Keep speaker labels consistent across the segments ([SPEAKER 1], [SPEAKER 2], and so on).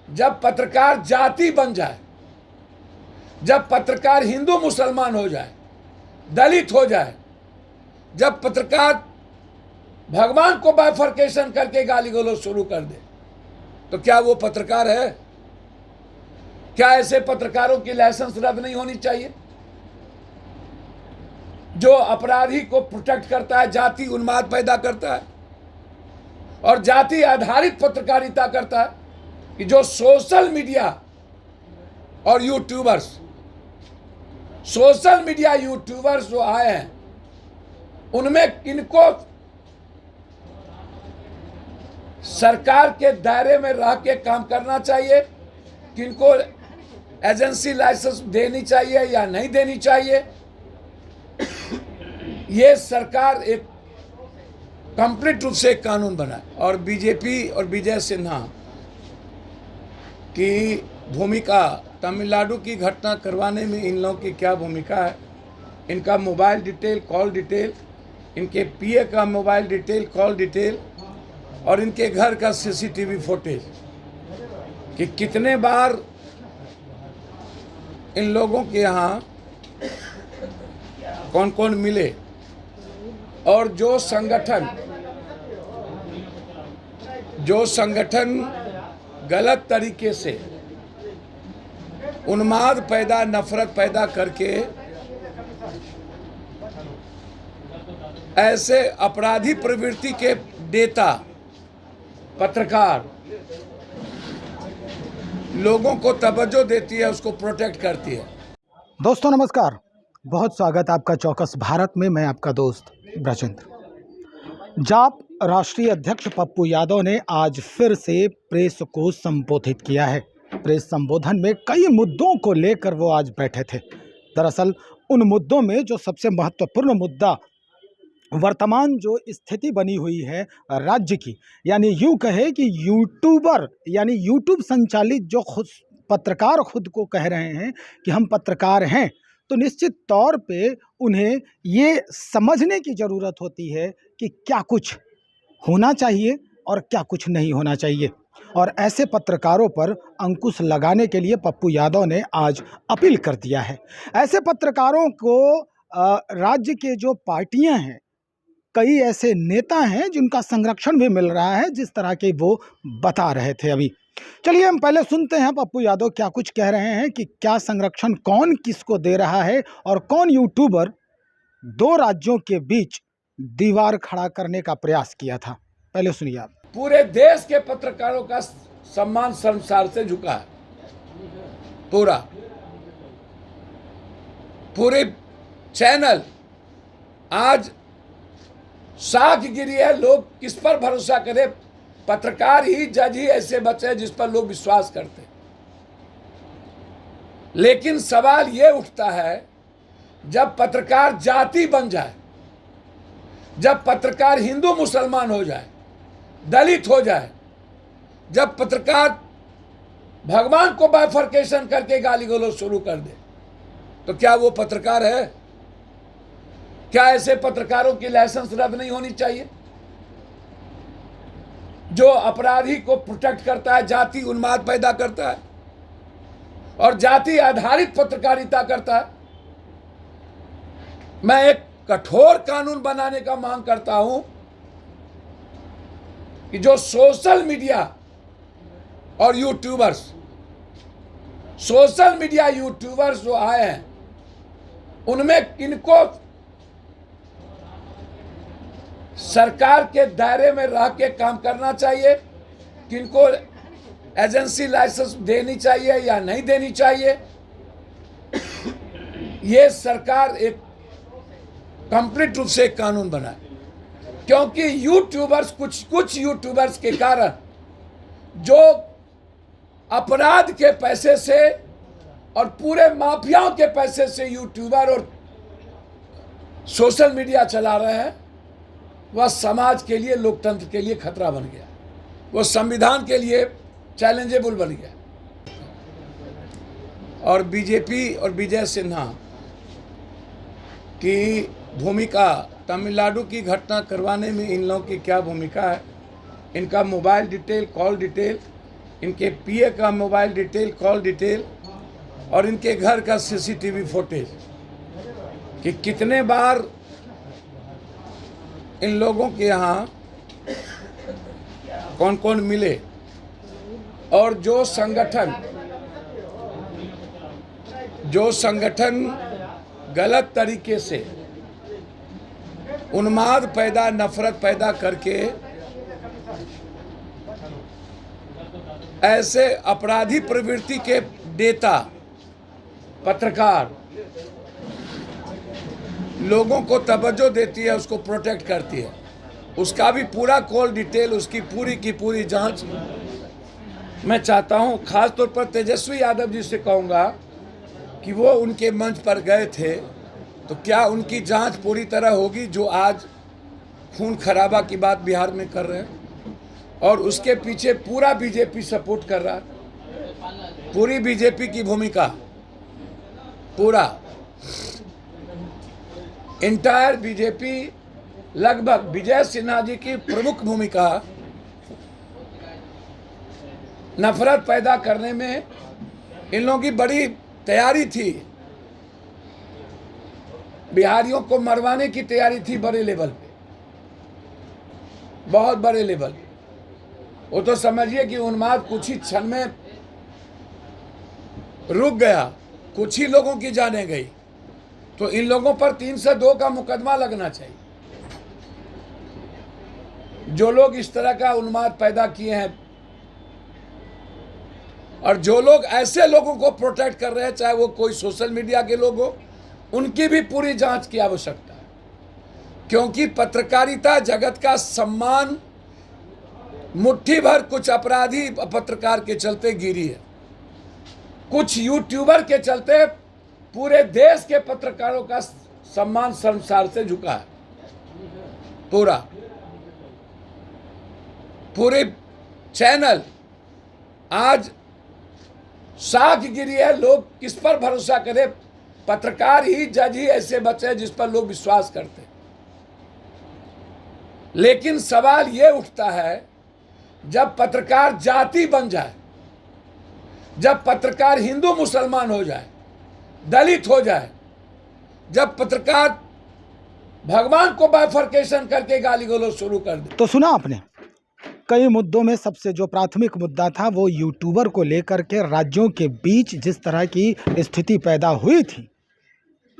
[SPEAKER 1] जब पत्रकार जाति बन जाए, जब पत्रकार हिंदू मुसलमान हो जाए, दलित हो जाए, जब पत्रकार भगवान को बाइफरकेशन करके गाली गलौज शुरू कर दे, तो क्या वो पत्रकार है? क्या ऐसे पत्रकारों की लाइसेंस रद्द नहीं होनी चाहिए? जो अपराधी को प्रोटेक्ट करता है, जाति उन्माद पैदा करता है और जाति आधारित पत्रकारिता करता है, कि जो सोशल मीडिया और यूट्यूबर्स जो आए हैं, उनमें किनको सरकार के दायरे में रह के काम करना चाहिए, किनको एजेंसी लाइसेंस देनी चाहिए या नहीं देनी चाहिए, ये सरकार एक कंप्लीट रूप से एक कानून बनाए। और बीजेपी और विजय सिन्हा की भूमिका, तमिलनाडु की घटना करवाने में इन लोगों की क्या भूमिका है, इनका मोबाइल डिटेल, कॉल डिटेल, इनके पीए का मोबाइल डिटेल, कॉल डिटेल और इनके घर का सीसीटीवी फुटेज, कि कितने बार इन लोगों के यहाँ कौन कौन मिले, और जो संगठन गलत तरीके से उन्माद पैदा, नफरत पैदा करके ऐसे अपराधी प्रवृत्ति के नेता, पत्रकार लोगों को तवज्जो देती है, उसको प्रोटेक्ट करती है।
[SPEAKER 2] दोस्तों नमस्कार, बहुत स्वागत आपका चौकस भारत में। मैं आपका दोस्त ब्रजेंद्र। जाप राष्ट्रीय अध्यक्ष पप्पू यादव ने आज फिर से प्रेस को संबोधित किया है। प्रेस संबोधन में कई मुद्दों को लेकर वो आज बैठे थे। दरअसल उन मुद्दों में जो सबसे महत्वपूर्ण मुद्दा वर्तमान जो स्थिति बनी हुई है राज्य की, यानी यूँ कहे कि यूट्यूबर यानी यूट्यूब संचालित जो खुद पत्रकार खुद को कह रहे हैं कि हम पत्रकार हैं, तो निश्चित तौर पे उन्हें ये समझने की ज़रूरत होती है कि क्या कुछ होना चाहिए और क्या कुछ नहीं होना चाहिए। और ऐसे पत्रकारों पर अंकुश लगाने के लिए पप्पू यादव ने आज अपील कर दिया है। ऐसे पत्रकारों को राज्य के जो पार्टियां हैं, कई ऐसे नेता हैं जिनका संरक्षण भी मिल रहा है, जिस तरह के वो बता रहे थे अभी। चलिए हम पहले सुनते हैं पप्पू यादव क्या कुछ कह रहे हैं, कि क्या संरक्षण कौन किसको दे रहा है और कौन यूट्यूबर दो राज्यों के बीच दीवार खड़ा करने का प्रयास किया था। पहले सुनिए आप।
[SPEAKER 1] पूरे देश के पत्रकारों का सम्मान शर्मसार से झुका है। पूरे चैनल आज साख गिरी है। लोग किस पर भरोसा करें? पत्रकार ही, जज ही ऐसे बचे हैं जिस पर लोग विश्वास करते हैं। लेकिन सवाल ये उठता है, जब पत्रकार जाति बन जाए, जब पत्रकार हिंदू मुसलमान हो जाए, दलित हो जाए, जब पत्रकार भगवान को बाइफरकेशन करके गाली गलौज शुरू कर दे, तो क्या वो पत्रकार है? क्या ऐसे पत्रकारों की लाइसेंस रद्द नहीं होनी चाहिए? जो अपराधी को प्रोटेक्ट करता है, जाति उन्माद पैदा करता है और जाति आधारित पत्रकारिता करता है। मैं एक कठोर कानून बनाने का मांग करता हूं, कि जो सोशल मीडिया और यूट्यूबर्स जो आए हैं, उनमें किनको सरकार के दायरे में रह के काम करना चाहिए, किनको एजेंसी लाइसेंस देनी चाहिए या नहीं देनी चाहिए, ये सरकार एक कंप्लीट रूप से एक कानून बनाए। क्योंकि यूट्यूबर्स, कुछ यूट्यूबर्स के कारण जो अपराध के पैसे से और पूरे माफियाओं के पैसे से यूट्यूबर और सोशल मीडिया चला रहे हैं, वह समाज के लिए, लोकतंत्र के लिए खतरा बन गया, वो संविधान के लिए चैलेंजेबल बन गया। और बीजेपी और विजय सिन्हा की भूमिका, तमिलनाडु की घटना करवाने में इन लोगों की क्या भूमिका है, इनका मोबाइल डिटेल, कॉल डिटेल, इनके पीए का मोबाइल डिटेल, कॉल डिटेल और इनके घर का सीसीटीवी फुटेज कि कितने बार इन लोगों के यहाँ कौन कौन मिले, और जो संगठन गलत तरीके से उन्माद पैदा, नफरत पैदा करके ऐसे अपराधी प्रवृत्ति के नेता, पत्रकार लोगों को तवज्जो देती है, उसको प्रोटेक्ट करती है, उसका भी पूरा कॉल डिटेल, उसकी पूरी की पूरी जांच मैं चाहता हूं। खास तौर पर तेजस्वी यादव जी से कहूंगा कि वो उनके मंच पर गए थे, तो क्या उनकी जांच पूरी तरह होगी जो आज खून खराबा की बात बिहार में कर रहे हैं, और उसके पीछे पूरा बीजेपी सपोर्ट कर रहा है, पूरी बीजेपी की भूमिका, पूरा इंटायर बीजेपी, लगभग विजय सिन्हा जी की प्रमुख भूमिका नफरत पैदा करने में इन लोगों की बड़ी तैयारी थी, बिहारियों को मरवाने की तैयारी थी बड़े लेवल पे, बहुत बड़े लेवल पे। वो तो समझिए कि उन्माद कुछ ही क्षण में रुक गया, कुछ ही लोगों की जाने गई, तो इन लोगों पर 302 का मुकदमा लगना चाहिए। जो लोग इस तरह का उन्माद पैदा किए हैं और जो लोग ऐसे लोगों को प्रोटेक्ट कर रहे हैं, चाहे वो कोई सोशल मीडिया के लोग हो, उनकी भी पूरी जांच की आवश्यकता है, क्योंकि पत्रकारिता जगत का सम्मान मुट्ठी भर कुछ अपराधी पत्रकार के चलते गिरी है, कुछ यूट्यूबर के चलते पूरे देश के पत्रकारों का सम्मान शर्मसार से झुका है। पूरे चैनल आज साख गिरी है। लोग किस पर भरोसा करें? पत्रकार ही, जज ही ऐसे बचे हैं जिस पर लोग विश्वास करते हैं। लेकिन सवाल ये उठता है, जब पत्रकार जाति बन जाए, जब पत्रकार हिंदू मुसलमान हो जाए, दलित हो जाए, जब पत्रकार भगवान को बाइफरकेशन करके गाली गलौज शुरू कर दे।
[SPEAKER 2] तो सुना आपने, कई मुद्दों में सबसे जो प्राथमिक मुद्दा था वो यूट्यूबर को लेकर के राज्यों के बीच जिस तरह की स्थिति पैदा हुई थी,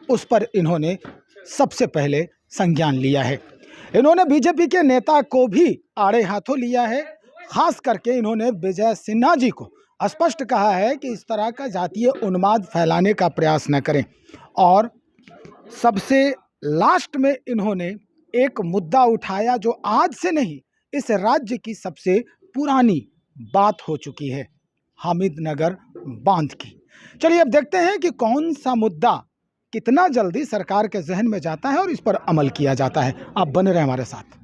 [SPEAKER 2] उस पर इन्होंने सबसे पहले संज्ञान लिया है। इन्होंने बीजेपी के नेता को भी आड़े हाथों लिया है। खास करके इन्होंने विजय सिन्हा जी को स्पष्ट कहा है कि इस तरह का जातीय उन्माद फैलाने का प्रयास न करें। और सबसे लास्ट में इन्होंने एक मुद्दा उठाया जो आज से नहीं, इस राज्य की सबसे पुरानी बात हो चुकी है, हामिदनगर बांध की। चलिए अब देखते हैं कि कौन सा मुद्दा कितना जल्दी सरकार के जहन में जाता है और इस पर अमल किया जाता है। आप बने रहें हमारे साथ।